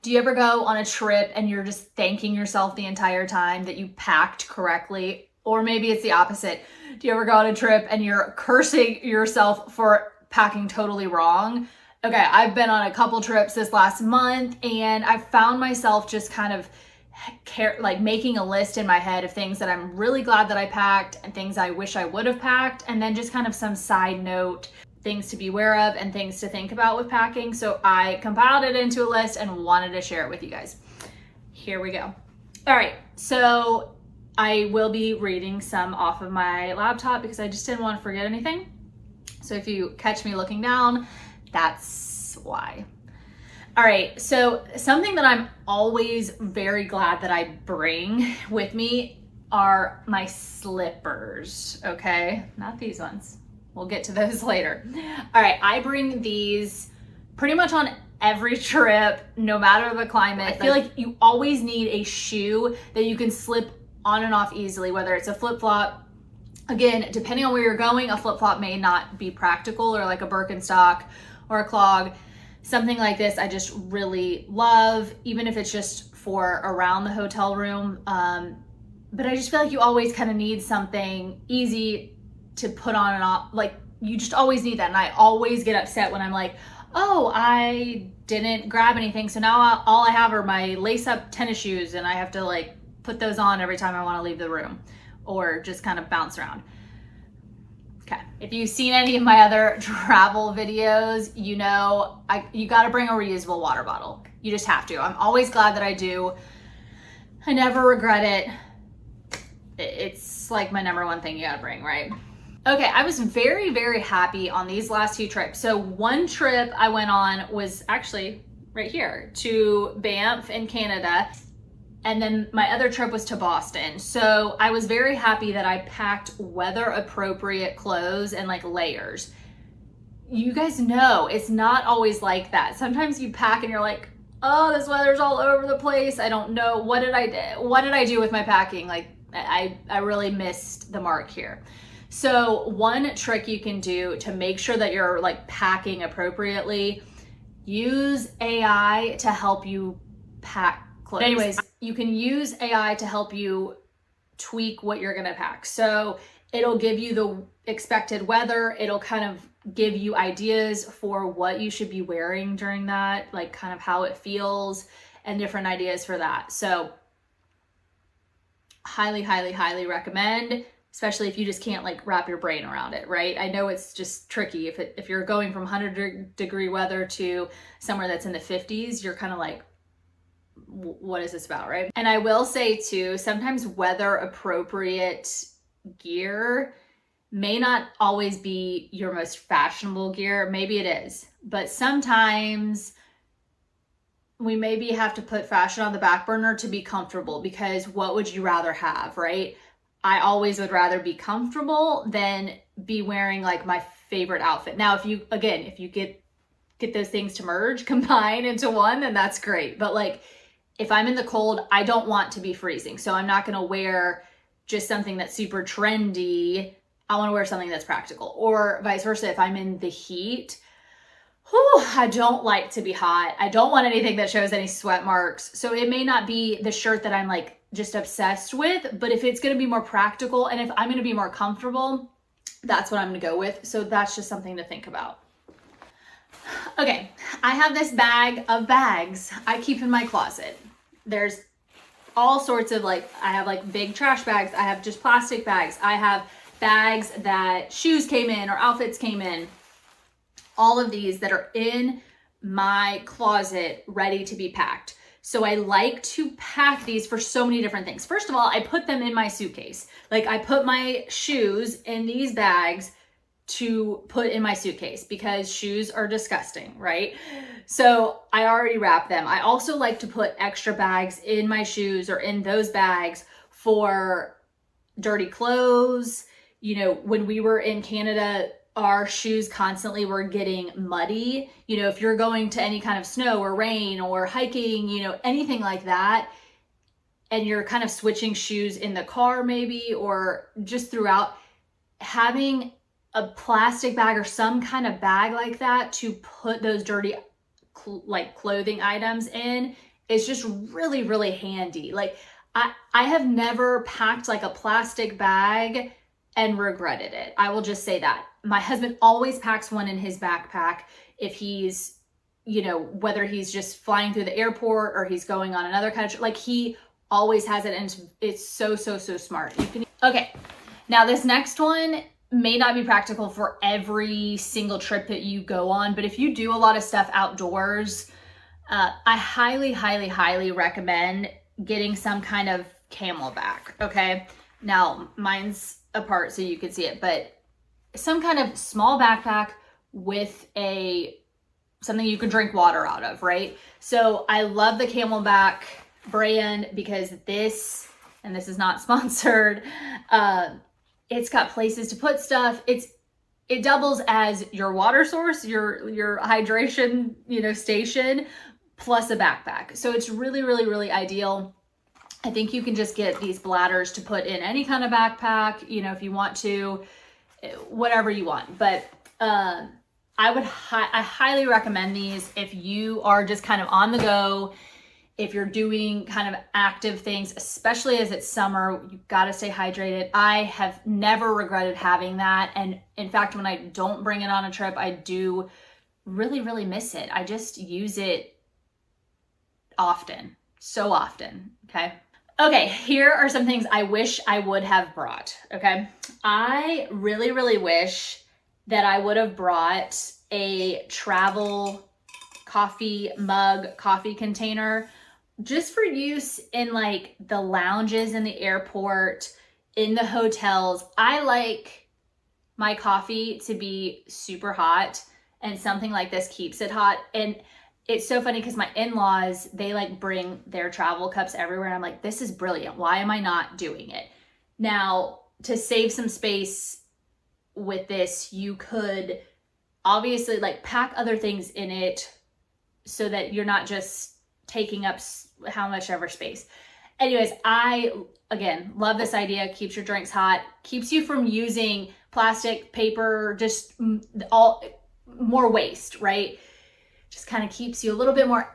Do you ever go on a trip and you're just thanking yourself the entire time that you packed correctly? Or maybe it's the opposite. Do you ever go on a trip and you're cursing yourself for packing totally wrong? Okay, I've been on a couple trips this last month and I found myself just kind of making a list in my head of things that I'm really glad that I packed and things I wish I would have packed, and then just kind of some side note things to be aware of and things to think about with packing. So I compiled it into a list and wanted to share it with you guys. Here we go. All right, so I will be reading some off of my laptop because I just didn't want to forget anything. So if you catch me looking down, that's why. All right, so something that I'm always very glad that I bring with me are my slippers, okay? Not these ones. We'll get to those later. All right, I bring these pretty much on every trip, no matter the climate. I feel like you always need a shoe that you can slip on and off easily, whether it's a flip-flop. Again, depending on where you're going, a flip-flop may not be practical, or like a Birkenstock or a clog. Something like this I just really love, even if it's just for around the hotel room. But I just feel like you always kind of need something easy to put on and off. Like, you just always need that. And I always get upset when I'm like, oh, I didn't grab anything, so now all I have are my lace-up tennis shoes and I have to like put those on every time I want to leave the room or just kind of bounce around. Okay, if you've seen any of my other travel videos, you know you got to bring a reusable water bottle. You just have to. I'm always glad that I do. I never regret it. It's like my number one thing you got to bring, right? Okay, I was very, very happy on these last two trips. So one trip I went on was actually right here to Banff in Canada. And then my other trip was to Boston. So I was very happy that I packed weather appropriate clothes and like layers. You guys know it's not always like that. Sometimes you pack and you're like, oh, this weather's all over the place. I don't know. What did I do with my packing? Like I really missed the mark here. So one trick you can do to make sure that you're like packing appropriately, use AI to help you pack clothes. Anyways, you can use AI to help you tweak what you're gonna pack. So it'll give you the expected weather. It'll kind of give you ideas for what you should be wearing during that, like kind of how it feels and different ideas for that. So highly, highly, highly recommend, especially if you just can't like wrap your brain around it, right? I know it's just tricky. If you're going from 100-degree weather to somewhere that's in the 50s, you're kind of like, what is this about, right? And I will say too, sometimes weather appropriate gear may not always be your most fashionable gear. Maybe it is, but sometimes we maybe have to put fashion on the back burner to be comfortable, because what would you rather have, right? I always would rather be comfortable than be wearing like my favorite outfit. Now, if you get those things to merge, combine into one, then that's great. But like, if I'm in the cold, I don't want to be freezing. So I'm not gonna wear just something that's super trendy. I wanna wear something that's practical, or vice versa. If I'm in the heat, I don't like to be hot. I don't want anything that shows any sweat marks. So it may not be the shirt that I'm like just obsessed with, but if it's gonna be more practical and if I'm gonna be more comfortable, that's what I'm gonna go with. So that's just something to think about. Okay, I have this bag of bags I keep in my closet. There's all sorts of I have like big trash bags. I have just plastic bags. I have bags that shoes came in or outfits came in. All of these that are in my closet ready to be packed. So I like to pack these for so many different things. First of all, I put them in my suitcase. Like I put my shoes in these bags to put in my suitcase because shoes are disgusting, right? So I already wrap them. I also like to put extra bags in my shoes or in those bags for dirty clothes. You know, when we were in Canada, our shoes constantly were getting muddy. You know, if you're going to any kind of snow or rain or hiking, you know, anything like that, and you're kind of switching shoes in the car maybe, or just throughout, having a plastic bag or some kind of bag like that to put those dirty clothing items in it's just really, really handy. Like I have never packed like a plastic bag and regretted it. I will just say that. My husband always packs one in his backpack if he's, you know, whether he's just flying through the airport or he's going on another kind of, like he always has it, and it's so smart. Okay, now this next one may not be practical for every single trip that you go on, but if you do a lot of stuff outdoors, I highly recommend getting some kind of camelback, okay? Now, mine's apart so you can see it, but some kind of small backpack with something you can drink water out of, right? So I love the Camelback brand because this, and this is not sponsored, it's got places to put stuff. It doubles as your water source, your hydration, you know, station, plus a backpack. So it's really ideal. I think you can just get these bladders to put in any kind of backpack, you know, if you want to, whatever you want. But I highly recommend these if you are just kind of on the go, if you're doing kind of active things, especially as it's summer, you've got to stay hydrated. I have never regretted having that. And in fact, when I don't bring it on a trip, I do really miss it. I just use it often, so often, okay? Okay, here are some things I wish I would have brought, okay? I really wish that I would have brought a travel coffee mug, coffee container, just for use in like the lounges in the airport, in the hotels. I like my coffee to be super hot, and something like this keeps it hot. And it's so funny because my in-laws, they like bring their travel cups everywhere. And I'm like, this is brilliant. Why am I not doing it? Now, to save some space with this, you could obviously like pack other things in it so that you're not just taking up how much ever space. Anyways, I, again, love this idea. Keeps your drinks hot, keeps you from using plastic, paper, just all more waste, right? Just kind of keeps you a little bit more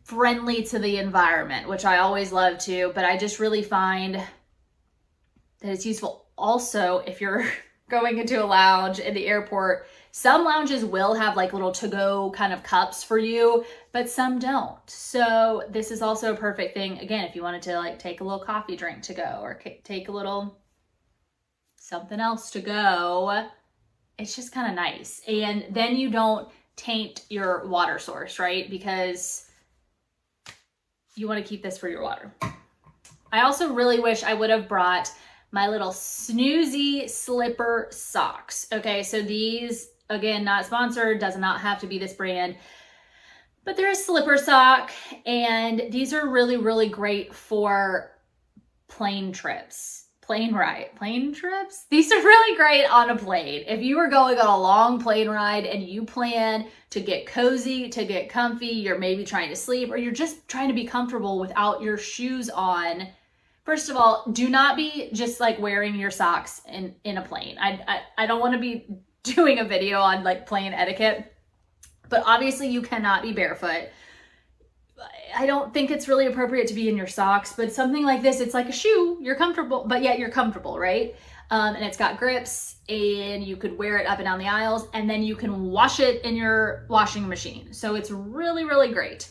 friendly to the environment, which I always love to, but I just really find that it's useful. Also, if you're going into a lounge in the airport, some lounges will have like little to-go kind of cups for you, but some don't. So this is also a perfect thing. Again, if you wanted to like take a little coffee drink to go, or take a little something else to go, it's just kind of nice. And then you don't taint your water source, right? Because you want to keep this for your water. I also really wish I would have brought my little Snoozy slipper socks. Okay, so these, again, not sponsored, does not have to be this brand, but they're a slipper sock, and these are really great for plane trips. Plane trips? These are really great on a plane. If you are going on a long plane ride and you plan to get cozy, to get comfy, you're maybe trying to sleep, or you're just trying to be comfortable without your shoes on. First of all, do not be just like wearing your socks in a plane. I don't want to be doing a video on like plane etiquette, but obviously you cannot be barefoot. I don't think it's really appropriate to be in your socks, but something like this, it's like a shoe. You're comfortable, but yet you're comfortable, right? And it's got grips, and you could wear it up and down the aisles, and then you can wash it in your washing machine. So it's really great.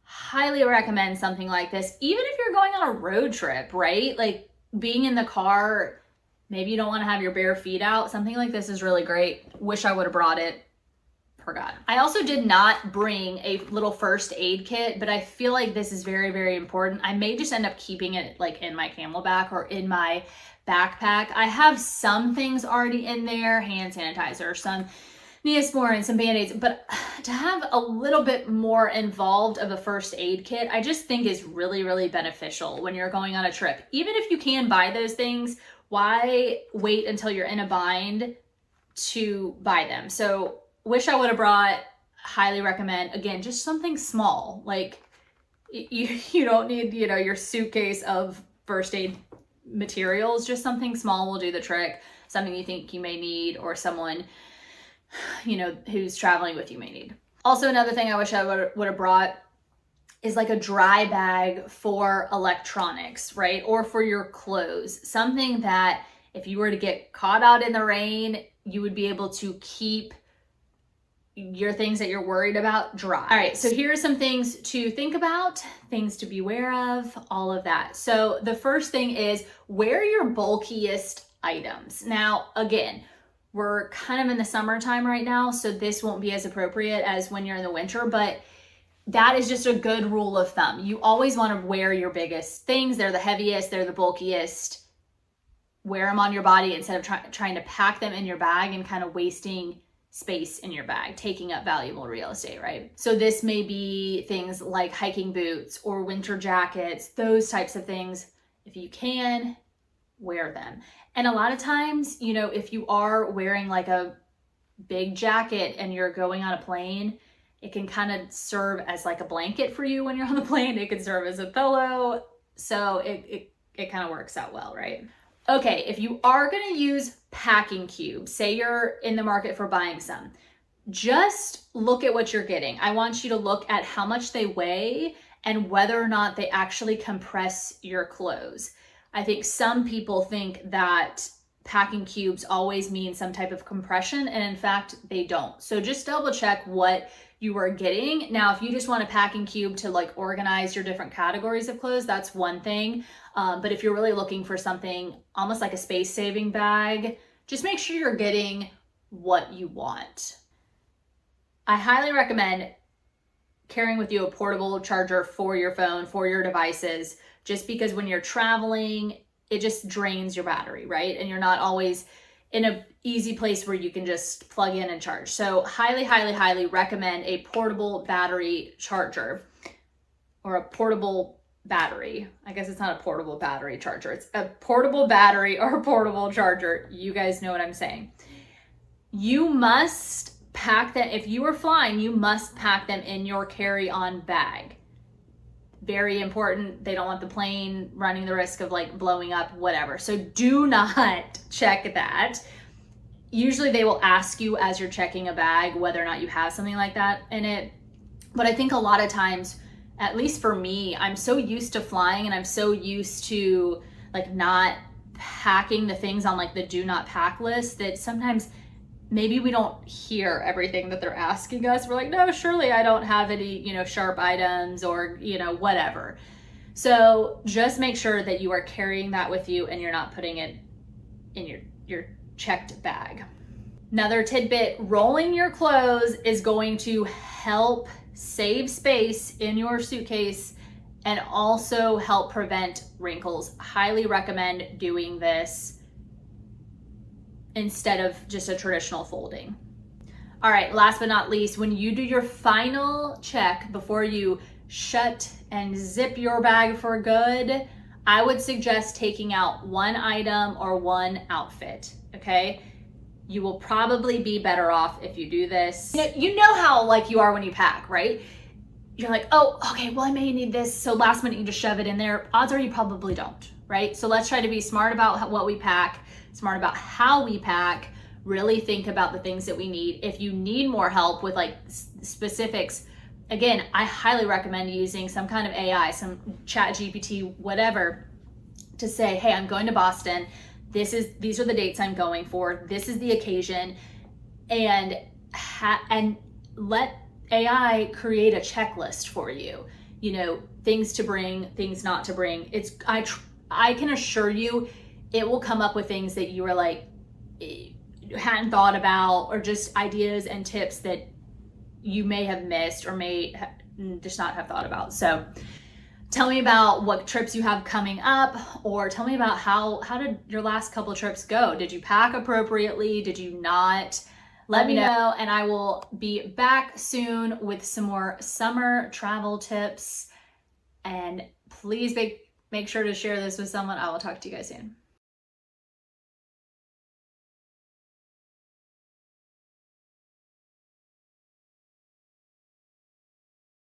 Highly recommend something like this, even if you're going on a road trip, right? Like being in the car, maybe you don't want to have your bare feet out. Something like this is really great. Wish I would have brought it. Forgot. I also did not bring a little first aid kit, but I feel like this is very important. I may just end up keeping it like in my Camelback or in my backpack. I have some things already in there, hand sanitizer, some Neosporin, some Band-Aids, but to have a little bit more involved of a first aid kit, I just think is really beneficial when you're going on a trip. Even if you can buy those things, why wait until you're in a bind to buy them? So wish I would have brought, highly recommend, again, just something small. Like you don't need, you know, your suitcase of first aid materials. Just something small will do the trick. Something you think you may need, or someone, you know, who's traveling with you may need. Also, another thing I wish I would have brought is like a dry bag for electronics, right? Or for your clothes. Something that if you were to get caught out in the rain, you would be able to keep your things that you're worried about dry. All right, so here are some things to think about, things to be aware of, all of that. So the first thing is wear your bulkiest items. Now, again, we're kind of in the summertime right now, so this won't be as appropriate as when you're in the winter, but that is just a good rule of thumb. You always want to wear your biggest things. They're the heaviest, they're the bulkiest. Wear them on your body instead of trying to pack them in your bag and kind of wasting space in your bag, taking up valuable real estate, right? So this may be things like hiking boots or winter jackets, those types of things. If you can, wear them. And a lot of times, you know, if you are wearing like a big jacket and you're going on a plane, it can kind of serve as like a blanket for you when you're on the plane. It can serve as a pillow. So it kind of works out well, right? Okay, if you are going to use packing cubes, say you're in the market for buying some, just look at what you're getting. I want you to look at how much they weigh and whether or not they actually compress your clothes. I think some people think that packing cubes always mean some type of compression, and in fact, they don't. So just double check what you are getting. Now, if you just want a packing cube to like organize your different categories of clothes, that's one thing. But if you're really looking for something almost like a space-saving bag, just make sure you're getting what you want. I highly recommend carrying with you a portable charger for your phone, for your devices, just because when you're traveling, it just drains your battery, right? And you're not always in an easy place where you can just plug in and charge. So highly, highly, highly recommend a portable battery charger or a portable battery. I guess it's not a portable battery charger. It's a portable battery or a portable charger. You guys know what I'm saying. You must pack them. If you are flying, you must pack them in your carry-on bag. Very important. They don't want the plane running the risk of like blowing up, whatever. So do not check that. Usually they will ask you as you're checking a bag whether or not you have something like that in it. But I think a lot of times, at least for me, I'm so used to flying and I'm so used to like not packing the things on like the do not pack list that sometimes maybe we don't hear everything that they're asking us. We're like, no, surely I don't have any, you know, sharp items or, you know, whatever. So just make sure that you are carrying that with you and you're not putting it in your checked bag. Another tidbit, rolling your clothes is going to help save space in your suitcase and also help prevent wrinkles. Highly recommend doing this instead of just a traditional folding. All right, last but not least, when you do your final check before you shut and zip your bag for good, I would suggest taking out one item or one outfit, okay? You will probably be better off if you do this. You know how like you are when you pack, right? You're like, oh, okay, well, I may need this. So last minute you just shove it in there. Odds are you probably don't, right? So let's try to be smart about what we pack, smart about how we pack, really think about the things that we need. If you need more help with like specifics, again, I highly recommend using some kind of AI, some chat GPT, whatever, to say, hey, I'm going to Boston. These are the dates I'm going for. This is the occasion. And let AI create a checklist for you. You know, things to bring, things not to bring. I can assure you it will come up with things that you were like, hadn't thought about, or just ideas and tips that you may have missed or may just not have thought about. So tell me about what trips you have coming up, or tell me about how did your last couple trips go? Did you pack appropriately? Did you not? Let me know, and I will be back soon with some more summer travel tips. And please make sure to share this with someone. I will talk to you guys soon.